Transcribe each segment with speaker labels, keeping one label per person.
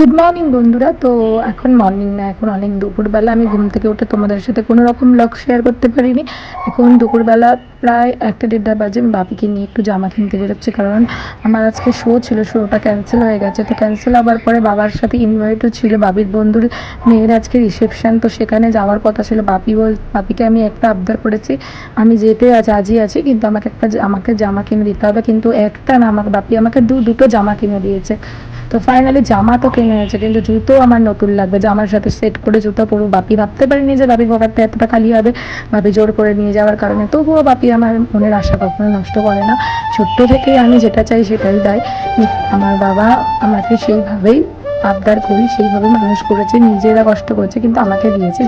Speaker 1: Good morning বন্ধুরা। তো এখন মর্নিং না, এখন অনেক দুপুরবেলা। আমি ঘুম থেকে উঠে তোমাদের সাথে কোনো রকম ব্লগ শেয়ার করতে পারিনি। এখন দুপুরবেলা প্রায় 1-1:30 বাজে। আমি বাপিকে নিয়ে একটু জামা কিনতে বেরোচ্ছি, কারণ আমার আজকে শো ছিল, শোটা ক্যান্সেল হয়ে গেছে। তো ক্যান্সেল হওয়ার পরে বাবার সাথে ইনভাইটও ছিল, বাবির বন্ধুর মেয়ের আজকে রিসেপশন, তো সেখানে যাওয়ার কথা ছিল। বাপিকে আমি একটা আবদার করেছি, আমি যেতে আজই আছি, কিন্তু আমাকে জামা কিনে দিতে হবে। কিন্তু একটা না, বাপি আমাকে দুটো জামা কিনে দিয়েছে। তো ফাইনালি জামা তো কিনে এনেছে, কিন্তু জুতো আমার নতুন লাগবে, জামার সাথে সেট করে জুতো পরবো। বাপি ভাবতে পারিনি যে বাপির পকেটটা এতটা খালি হবে। বাপি জোর করে নিয়ে যাওয়ার কারণে, তবুও বাপি আমার মনের আশা কখনো নষ্ট করে না। ছোট্ট থেকেই আমি যেটা চাই সেটাই দেয়। আমার বাবা আমাকে সেইভাবেই আবদার করি, সেইভাবে মানুষ করেছে, নিজেরা কষ্ট করেছে কিন্তু আমাকে দিয়েছে।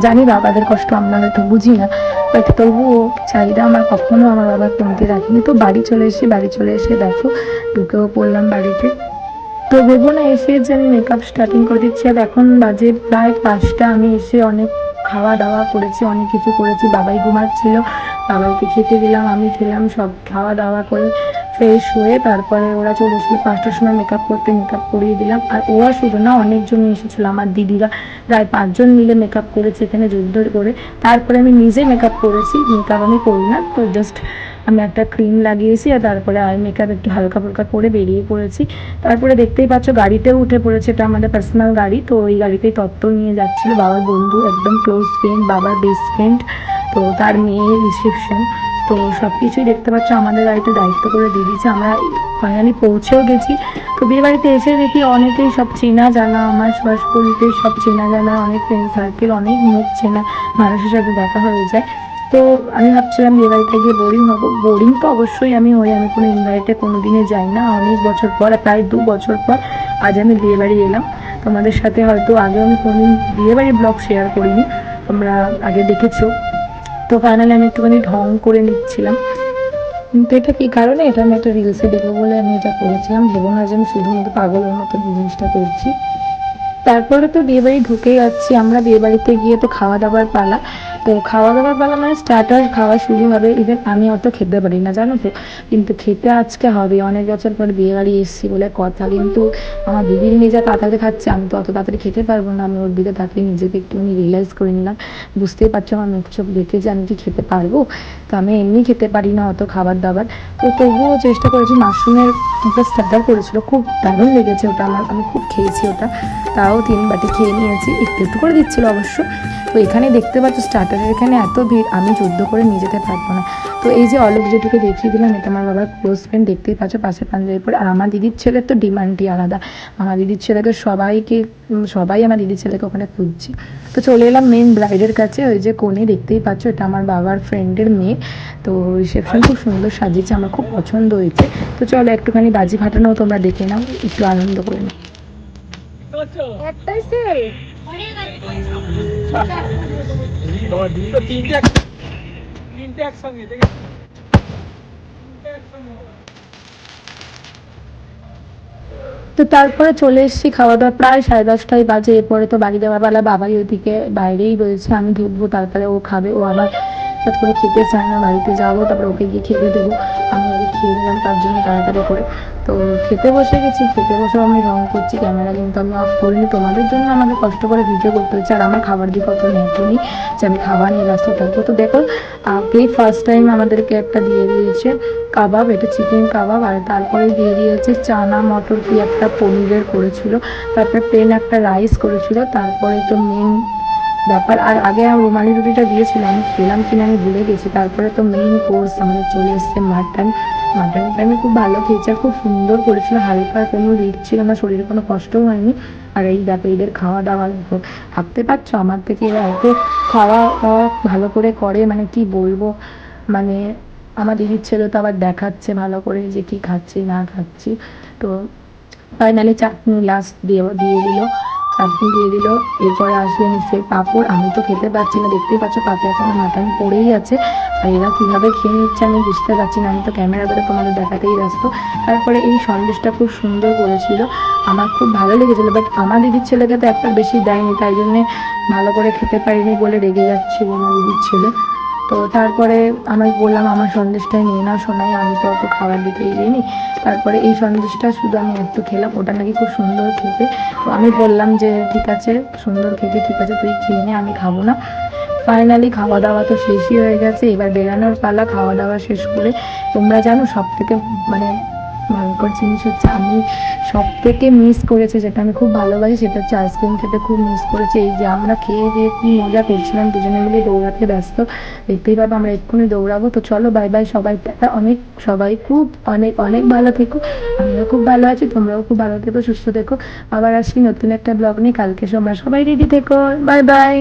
Speaker 1: জানি বাবাদের কষ্ট আমরা হয়তো বুঝি না, বাট তবুও চাহিদা আমার কখনো আমার বাবা কমতে রাখিনি। তো বাড়ি চলে এসে দেখো ঢুকেও পড়লাম বাড়িতে। তো ভেবো না এসে যে আমি মেকআপ স্টার্টিং করে দিচ্ছি, আর এখন বাজে প্রায় 5টা। আমি এসে অনেক খাওয়া দাওয়া করেছি, অনেক কিছু করেছি। বাবাই ঘুমাচ্ছিল, বাবাইকে খেতে দিলাম, আমি খেলাম, সব খাওয়া দাওয়া করে ফ্রেশ হয়ে তারপরে ওরা চলে এসেছিলো 5টার সময় মেকআপ করতে, মেকআপ করিয়ে দিলাম। আর ওরা শুধু না, অনেকজনই এসেছিলো, আমার দিদিরা প্রায় 5জন মিলে মেকআপ করেছে এখানে যুদ্ধ করে। তারপরে আমি নিজে মেকআপ করেছি, মেকআপ আমি করি না, তো জাস্ট আমি একটা ক্রিম লাগিয়েছি, আর তারপরে আই মেকআপ একটু হালকা ফুলকা করে বেরিয়ে পড়েছি। তারপরে দেখতেই পাচ্ছ গাড়িতেও উঠে পড়েছে, এটা আমাদের পার্সোনাল গাড়ি। তো ওই গাড়িতেই তত্ত্ব নিয়ে যাচ্ছিল বাবার বন্ধু, একদম ক্লোজ ফ্রেন্ড, বাবার বেস্ট ফ্রেন্ড, তো তার মেয়ের রিসেপশন। তো সব কিছুই দেখতে পাচ্ছ আমাদের গাড়িতে দায়িত্ব করে দিয়ে দিয়েছে। আমরা ফাইনালি পৌঁছেও গেছি। তো বিয়ে বাড়িতে এসে দেখি অনেকেই সব চেনা জানা, আমার শ্বাসপুরিতে সব চেনা জানা, অনেক ফ্রেন্ড সার্কেল, অনেক মুখ চেনা মানুষের সাথে দেখা হয়ে যায়। তো আমি ভাবছিলাম বিয়ে বাড়িতে গিয়ে বোরিং হবো। বোরিং তো অবশ্যই আমি আমি কোনো ইনভাইটে কোনো দিনে যাই না, অনেক বছর পর, প্রায় 2 বছর পর আজ আমি বিয়ে বাড়ি এলাম। তোমাদের সাথে হয়তো আগে আমি কোনোদিন বিয়ে বাড়ির ব্লগ শেয়ার করিনি, তোমরা আগে দেখেছো। তো ফাইনালি আমি একটুখানি ঢং করে নিচ্ছিলাম, কিন্তু এটা কি কারণে, এটা আমি একটা রিলসে দেখবো বলে আমি এটা করেছিলাম। ভেবো না যে আমি শুধুমাত্র পাগলের মতো জিনিসটা করছি। তারপরে তো বিয়ে বাড়ি ঢুকে যাচ্ছি আমরা। বিয়ে বাড়িতে গিয়ে তো খাওয়া দাওয়ার পালা। তো খাওয়া দাওয়ার পালা মানে স্টার্টার খাওয়া শুরু হবে। ইভেন আমি অত খেতে পারি না, জানো তো, কিন্তু খেতে আজকে হবে। অনেক বছর পর বিয়ে বাড়ি এসেছি বলে কথা, কিন্তু আমার দিদির মেয়ে যা তাড়াতাড়ি খাচ্ছে, আমি তো অত তাড়াতাড়ি খেতে পারবো না। আমি ওর দিকে তাড়াতাড়ি নিজেকে একটুখানি রিয়েলাইজ করে নিলাম। বুঝতেই পারছো আমার মুখ চোখ দেখে যে আমি কি খেতে পারবো। তো আমি এমনি খেতে পারি না অত খাবার দাবার। তো তবুও চেষ্টা করেছি। মাশরুমের একটা স্টার্টার করেছিল, খুব দারুণ লেগেছে ওটা আমার, আমি খুব খেয়েছি ওটা। তাও 3 বাটি খেয়ে নিয়েছি, একটু একটু করে দিচ্ছিল অবশ্য। তো এখানে দেখতে পাচ্ছ স্টার্টারের এখানে এত ভিড়, আমি যুদ্ধ করে নিয়ে যেতে পারবো না। তো এই যে অলোক যেটুকু দেখিয়ে দিলাম, এটা আমার বাবার ক্লোজ ফ্রেন্ড, দেখতেই পাচ্ছ পাশে পাঞ্জাবি পরে। আর আমার দিদির ছেলের তো ডিমান্ডই আলাদা। আমার দিদির ছেলেকে সবাই আমার দিদির ছেলেকে ওখানে খুঁজছি। তো চলে এলাম মেন ব্রাইডের কাছে। ওই যে কোণে দেখতেই পাচ্ছ, এটা আমার বাবার ফ্রেন্ডের মেয়ে। তো রিসেপশন খুব সুন্দর সাজিয়েছে, আমার খুব পছন্দ হয়েছে। তো চলো একটুখানি বাজি ফাটানো তোমরা দেখে নাও, একটু আনন্দ করে নাও। একটাই সেল। তোমার দুটো তিনটে একসঙ্গে তো তারপরে চলে এসেছি খাওয়া দাওয়া, প্রায় 10:30টাই বাজে। এরপরে তো বাড়ি যাওয়ার বেলা, বাবাই ওইদিকে বাইরেই রয়েছে, আমি ঢুকবো, তারপরে ও খাবে। ও আমার হঠাৎ করে খেতে চায় না, বাড়িতে যাবো তারপরে ওকে গিয়ে খেতে দেবো। আমি আগে খেয়ে নিলাম তার জন্য তাড়াতাড়ি করে। তো খেতে বসে গেছি, খেতে বসেও আমি রং করছি, ক্যামেরা কিন্তু আমি অফ করিনি। তোমাদের জন্য আমাকে কষ্ট করে ভিডিও করতে হচ্ছে, আর আমার খাবার দিকে অত নেই যে আমি খাবার নিয়ে ব্যস্ত থাকবো। তো দেখো আগেই ফার্স্ট টাইম আমাদেরকে একটা দিয়ে দিয়েছে কাবাব, এটা চিকেন কাবাব। আর তারপরে দিয়ে দিয়েছে চানা মটর কি একটা পনিরের করেছিল, তারপরে প্লেন একটা রাইস করেছিল, তারপরে তো মেন ব্যাপার। আর আগে আমার রুমালি রুটিটা দিয়েছিল, আমি খেলাম কিনা আমি ভুলে গেছি। তারপরে তো মেইন কোর্স আমাদের চলে এসছে মাটনটা আমি খুব ভালো খেয়েছি, আর খুব সুন্দর করেছিল, হালকা, কোনো রিচ ছিল না, শরীরে কোনো কষ্টও হয়নি। আর এই দেখো এদের খাওয়া দাওয়া দেখো, ভাবতে পারছো আমার থেকে এরা এত খাওয়া দাওয়া ভালো করে করে, মানে কি বলবো। মানে আমার দিদির ছেলে তো আবার দেখাচ্ছে ভালো করে যে কি খাচ্ছি না খাচ্ছি। তো ফাইনালি চাটনি লাস্ট দিয়ে দিল, চাটনি দিয়ে দিল। এরপরে আসবে নিশ্চয়ই পাঁপড়। আমি তো খেতে পারছি না, দেখতেই পাচ্ছ পাতে এখনো মাটন পড়েই আছে। আর এরা কীভাবে খেয়ে নিচ্ছে আমি বুঝতে পারছি না, আমি তো ক্যামেরা ধরে তোমাদের দেখাতেই ব্যস্ত। তারপরে এই সন্দেশটা খুব সুন্দর করেছিল, আমার খুব ভালো লেগেছিলো। বাট আমার দিদির ছেলেকে তো একটা বেশি দেয়নি, তাই জন্যে ভালো করে খেতে পারিনি বলে রেগে যাচ্ছিল আমার দিদির ছেলে। তো তারপরে আমি বললাম আমার সন্দেশটাই নিয়ে নাও সোনাই, আমি তো অত খাবার দিতে যাইনি। তারপরে এই সন্দেশটা শুধু আমি একটু খেলাম, ওটা নাকি খুব সুন্দর খেতে। তো আমি বললাম যে ঠিক আছে, সুন্দর খেতে, ঠিক আছে তুই খেয়ে নে, আমি খাবো না। ফাইনালি খাওয়া দাওয়া তো শেষই হয়ে গেছে, এবার বেরানোর পালা। খাওয়া দাওয়া শেষ করে তোমরা জানো সব থেকে মানে ভয়ঙ্কর জিনিস হচ্ছে, আমি সব থেকে মিস করেছি, যেটা আমি খুব ভালোবাসি সেটা হচ্ছে আইসক্রিম খেতে খুব মিস করেছি। এই যে আমরা খেয়ে দিয়ে কি মজা করছিলাম, দুজনে মিলে দৌড়াতে ব্যস্ত। দেখতেই পাবো আমরা এক্ষুনি দৌড়াবো। তো চলো বাই বাই, সবাই টাটা, অনেক সবাই খুব অনেক অনেক ভালো থেকো। আমিও খুব ভালো আছি, তোমরাও খুব ভালো থেকো, সুস্থ থেকো। আবার আসছি নতুন একটা ব্লগ নিয়ে কালকে, তোমরা সবাই রেডি থেকো। Bye bye.